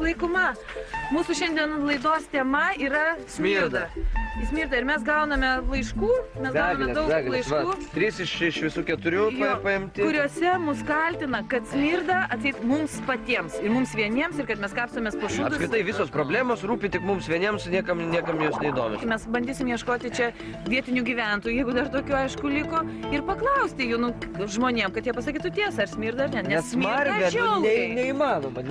išlaikoma. Mūsų šiandien laidos tema yra smirda. Smirda ir mes gauname laiškų, mes gauname daug laiškų. 3 iš visų 4 paimti. Kuriuose mus kaltina, kad smirda atseit mums patiems ir mums vieniems ir kad mes kapstomės po šūdus. Apskritai visos problemos rūpi tik mums vieniems, niekam jos neįdomios. Mes bandysim ieškoti čia vietinių gyventojų, jeigu dar tokių aišku liko, ir paklausti jų žmonėm, kad jie pasakytų tiesą, ar smirda ar ne. Nes smirda žiauriai. Neįmanoma.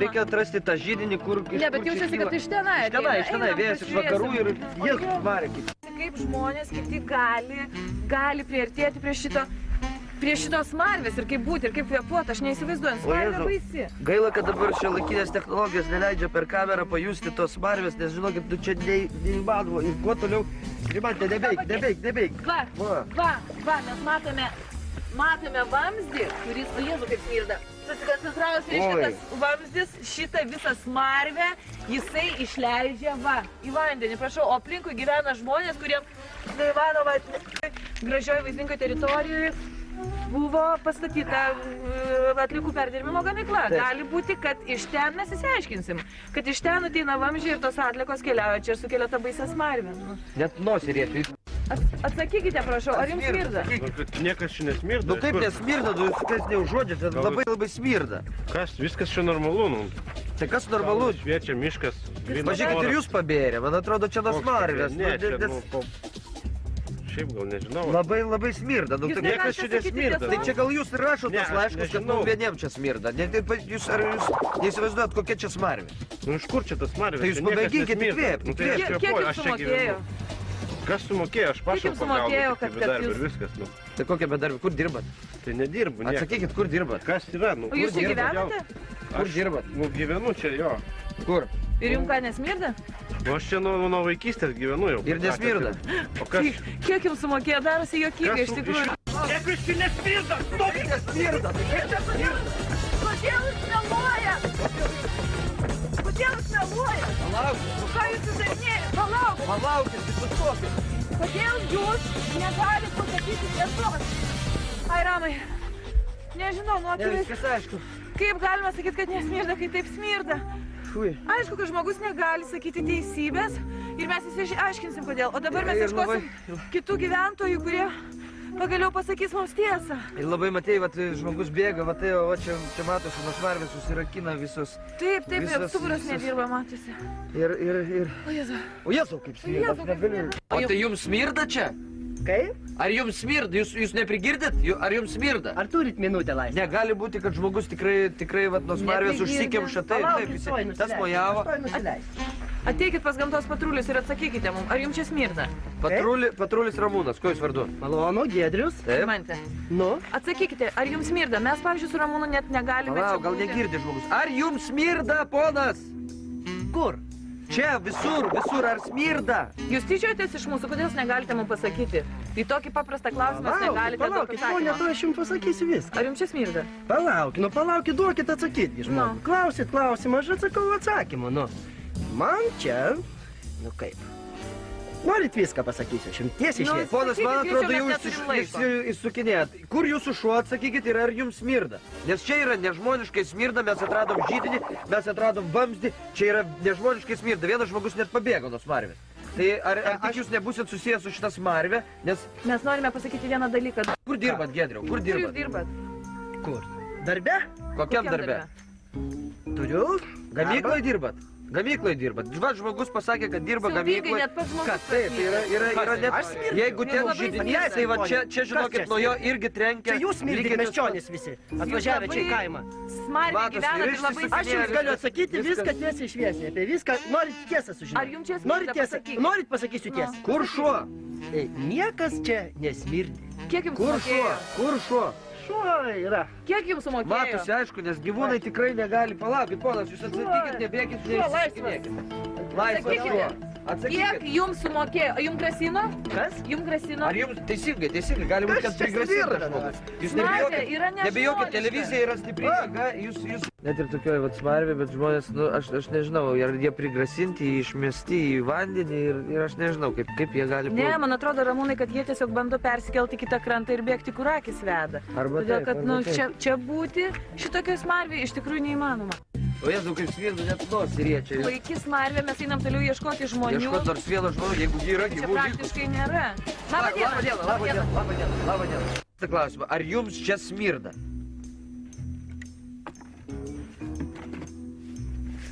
Reikia atrasti tą žydinį, kur... Ne, bet jaučiasi, kad iš tenai. Iš tenai, vėjas iš vakarų ir jie varė. Kaip žmonės kiti gali priartėti prie šitos smarvės ir kaip būti, ir kaip kvėpuoti, aš neįsivaizduoju, smarvė baisi. Gaila, kad dabar šiuolaikinės technologijos neleidžia per kamerą pajusti tos smarvės, nes žinokit, tu čia neįmanoma ir kuo toliau, Rimante, nebeik. Va, mes matome vamzdį, kuris, o Jėzu, kaip smirda. Susikonsentravus, reiškia, tas vamzdis, šitą visą smarvę, jisai išleidžia į vandenį, prašau, o aplinkui gyvena žmonės, kuriem neįmanoma gražioj vaizdingoj teritorijoje buvo pastatyta atliekų perdirbimo gamykla. Gali būti, kad iš ten mes įsiaiškinsim, kad iš ten ateina vamzdžiai ir tos atliekos keliauja čia ir sukelia tą baisę smarvę. Net nosį rėtų. Atsakykite, prašau, ar jums smirda? Niekas čia nesmirda. Nu kaip nesmirda, kas neužuodžiate, labai smirda. Kas, viskas čia normalu, Tai kas normalu? Šviečia miškas. Pažiūrėkit, ir jūs pabėrė, man atrodo, čia nuo smarvės. Ne, čia šiaip gal nežinau. Labai smirda. Niekas čia nesmirda. Tai čia gal jūs rašot tos laiškus, kad vieniem čia smirda. Jūs neįsivaizduojat, kokia čia smarvė? Nu iš kur čia tas smarvės? Tai jūs pamėginkit įkvėpti. Kiek jūs sumokėjo? Kas sumokėjo? Aš pašalpą gaunu, kad bedarbį ir viskas. Tai kokia bedarbį? Kur dirbat? Tai nedirbu. Atsakykit, kur dirbat? Kas yra? O jūs čia gyvenate? Kur dirbat? Nu gyvenu čia, jo. Kur? Ir jums ką nesmirda? Nu aš čia nuo vaikystės gyvenu jau. Ir nesmirda? O kas? Kiek jums sumokėjo? Darosi juokinga iš tikrųjų. Kiek jūs čia nesmirda? Stop! Nesmirda! Kodėl jūs meluoja? Kodėl jūs meluoja? Palaukit! Ką jūs įdarinėjate? Palaukit! Palaukit, sustokit! Kodėl jūs negalite pasakyti tiesos? Ai, Ramai, nežinau, nu Viskas aišku. Kaip galima sakyti, kad nesmirda, kai taip smirda? Aišku, kad žmogus negali sakyti teisybės ir mes visi aiškinsim, kodėl. O dabar mes ieškosim kitų gyventojų, kurie pagaliau pasakys mums tiesą. Ir labai matėjai, žmogus bėga, o čia matosi, nuo smarvės susirakina visos. Taip, stuburas nedirba, matosi. Ir... O Jėzau, kaip smirda. O tai jums smirda čia? Kaip? Ar jums smirda? Jūs neprigirdit? Ar jums smirda? Ar turit minutę laisvę? Negali būti, kad žmogus tikrai nuo smarvės užsikemša. Taip, tas mojavo. Ateikit pas gamtos patrulius ir atsakykite mums, ar jums čia smirda? Patrulis Ramūnas, ko jūs vardu? Malonu, Giedrius. Taip. Mante. Nu? Atsakykite, ar jums smirda? Mes, pavyzdžiui, su Ramūnu net negalime čia būti. Gal negirdi žmogus. Ar jums smirda, ponas? Kur? Čia, visur, ar smirda? Jūs tyčiojatės iš mūsų, kodėl jūs negalite mums pasakyti? Į tokį paprastą klausimą jūs negalite duoti Palaukit, ponia, to aš jums pasakysiu viską. Ar jums čia smirda? Palaukit, duokit atsakyti, žmogų. Klausit klausimą, aš atsakau atsakymu, Man čia, kaip? Norit viską pasakysiu, aš jums tiesiai šviesiai. Ponas, man atrodo, jūs išsukinėjat. Kur jūsų šuo, atsakykit, ir ar jums smirda? Nes čia yra nežmoniškai smirda, mes atradom židinį, mes atradom vamzdį, čia yra nežmoniškai smirda. Vienas žmogus net pabėgo nuo smarvės. Tai ar tik jūs nebūsit susijęs su šitą smarvę, nes... Mes norime pasakyti vieną dalyką. Kur dirbat, Giedriau? Kur dirbat? Kur jūs dirbat? Kur? Darbe? Kokiam darbe? Turiu. Gamykloje dirbat? Gamykloje dirbat. Žmogus pasakė, kad dirba gamykloje. Net pats žmogus. Kas? Taip, yra net... Jeigu ten židinys, tai va čia žinokit, nuo jo irgi trenkia... Čia jūs mylit miesčionys visi, atvažiavę čia į kaimą. Smarkiai gyvenat ir labai... Aš jums galiu atsakyti viską tiesiai šviesiai. Apie viską norit tiesą sužinoti. Ar jums čia smirda, pasakykit? Norit pasakysiu tiesą. Kur šuo? Niekas čia nesmirdi. Kiek jums sumokėjo? Kur šuo? Šuo yra. Kiek jums sumokėjo? Matosi, aišku, nes gyvūnai tikrai negali. Palaukit, ponas, jūs atsakykit, nebėkit, neišsisakinėkit. Laisvas šuo. Kiek jums sumokėjo? Jums grasino? Kas? Jums grasino? Ar jums teisingai, gali būti, kad prigrasina žmogus. Jūs nebijokit, televizija yra stipri jėga, jūs... Net ir tokioje smarvė, bet žmonės, aš nežinau, ar jie prigrasinti, išmesti į vandenį ir aš nežinau, kaip jie gali būti. Ne, man atrodo, Ramūnai, kad jie tiesiog bando persikelti kitą krantą ir bėgti, kur akis veda. Todėl, kad čia būti šitokioj smarvėje iš tikrųjų neįmanoma. O Jėzau, kaip smirda, net nosį riečia. Puiki smarvė, mes einam toliau ieškoti žmonių. Ieškoti nors vieno žmonių, jeigu yra Čia gyvų. praktiškai nėra. Labą dieną. Tai klausimą, ar jums čia smirda?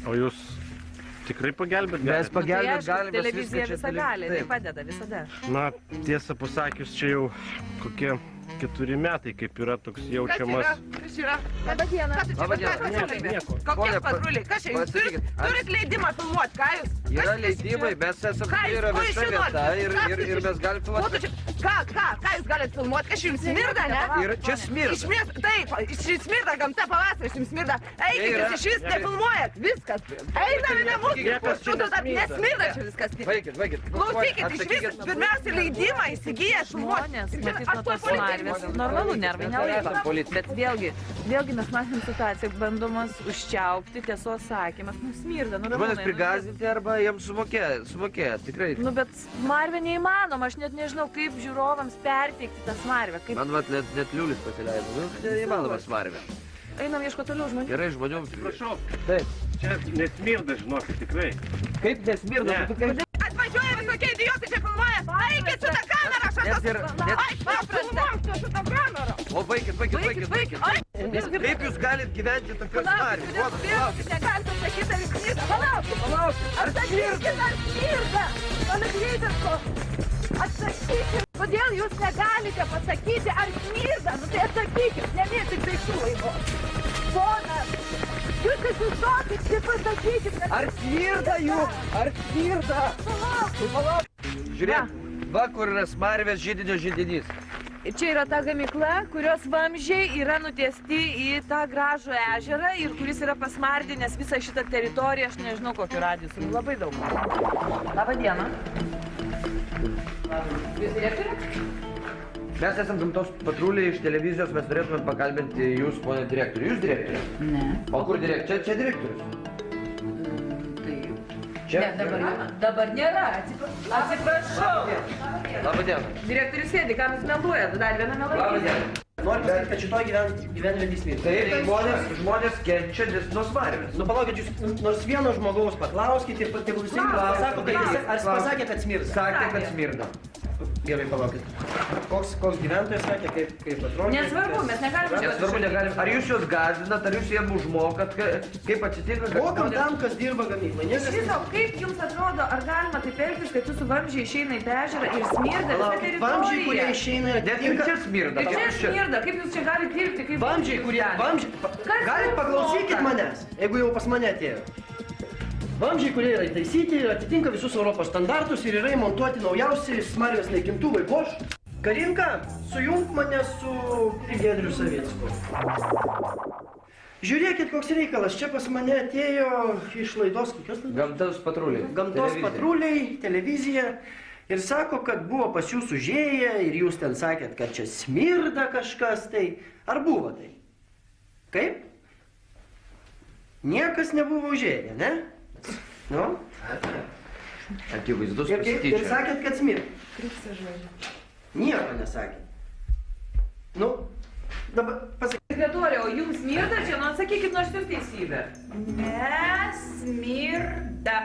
O jūs tikrai pagelbėt Mes galite? pagelbėt galim, mes televizija viską čia visą gali, tai Taip. padeda visada. Na, tiesą pasakius, čia jau kokie 4 metai, kaip yra toks jaučiamas. Kas yra? Labą dieną. Ką tu čia Laba diena. patruliai? Nieko. Kokie Pone, patruliai? Kas čia? Jūs pasakykit, turit leidimą filmuoti? Ką jūs? Yra Kas čia leidimai, mes esam, Ką tai jūs- yra ko jūs vieša čia vieta norit? ir mes galim Ko tu filmuoti. čia? Ką jūs galite filmuoti? Kas jums smirda, ne? Ir čia smirda. Taip, smirda gamta, pavasaris jums smirda. Eikit, yra- jūs iš vis nefilmuojat. Viskas. Einam į namus. Niekas čia Nesmirda čia viskas. Vaikit. Klausykit, iš vis pirmiausia leidimą įsigiję Žmonės, matyt, nuo tos smarvės. Normalu, nervai nelaiko. Bet vėlgi mes matėm situaciją, bandomas užčiaupti tiesos sakymas. Nu, smirda, nu, Žmonės Ramūnai, prigazinti arba jiems sumokėję, tikrai. Nu, bet smarvė neįmanoma, aš net nežinau, kaip žiūrovams perteikti tą smarvę. Kaip... Man vat net liulis pasileido. Nu, neįmanoma smarvė. Einam ieškoti toliau žmonių. Gerai, žmonėm. Prašau, Taip. čia nesmirda, žinokit, tikrai. Kaip nesmirda, Ne. tu kaip... Atvažiuoja visokie idiotai čia filmuoja. Eikit su tą kamerą, aš Net ir... Net... filmuosiu su tą kamerą. O vaikit. Kaip jūs galit gyventi tokios smarvės? Palaukit, negalite sakyti, ar smirda. Palaukit. Atsakykit, ar smirda. Palakrytėsko. Atsakykit. Kodėl jūs negalite pasakyti, ar smirda? Nu tai atsakykit, ne vien tik daiktų laivo. Ponas, jūs susistokit, tik pasakykit. Ar smirda jų? Ar smirda? Palaukit. Žiūrėk, va kur yra smarvės židinio židinys. Čia yra ta gamykla, kurios vamzdžiai yra nutiesti į tą gražų ežerą ir kuris yra pasmardinęs visą šitą teritoriją, aš nežinau kokiu radiusu, labai daug. Labą dieną. Jūs direktorė? Mes esam gamtos patruliai iš televizijos, mes norėtume pakalbinti jūs, ponė direktorių. Jūs direktorė? Ne. O kur direktorius? Čia direktorius. Čia? Ne, dabar nėra, atsiprašau. Labą dieną. Direktorius sėdi, kam jūs meluojat? Dar vieną Labą meluojat. dieną. Noriu pasakyti, kad šitoj gyvenime smirda. Taip, žmonės kenčia nuo smarvės. Nu palaukit, jūs nors vieno žmogaus paklauskit ir tegul jisai pasako, kad jis, ar jis pasakė, kad smirda. Sakė, kad smirda. Gerai, palaukit. Koks gyventojas sakė, kaip atrodo? Nesvarbu, mes negalime. Nesvarbu, negalim. Ar jūs juos gazdinat, ar jūs jiem užmokat, kaip atsitinka, kad... Mokam tam, kas dirba gamyklai. Niekas Viso, kaip jums atrodo, ar galima taip elgtis, kad jūsų vamzdžiai išeina į tą ežerą ir smirda visą Palaukit, vamzdžiai, kurie teritoriją? išeina, Net ir atitinka... čia smirda. Ir čia smirda, kaip jūs čia galite dirbti, kaip Vamzdžiai, kurie... Galit paklausykit manęs, jeigu jau pas mane atėjo. Vamzdžiai, kurie yra įtaisyti, atitinka visus Europos standartus ir yra įmontuoti naujausi smarvės naikintuvai Bosch. Karinka, sujunk mane su Giedriu Savicku. Žiūrėkit, koks reikalas, čia pas mane atėjo iš laidos, kokios laidos? Gamtos patruliai. Gamtos patruliai, televizija. Ir sako, kad buvo pas jūs užėję ir jūs ten sakėt, kad čia smirda kažkas tai. Ar buvo tai? Kaip? Niekas nebuvo užėję, ne? Nu? Akivaizdus Ir pasityčia. sakėt, kad smirda. Nieko nesakėt. Nu, dabar pasakykit. Sekretorė, o jums smirda čia? Nu, atsakykit nors jūs teisybę. Nesmirda.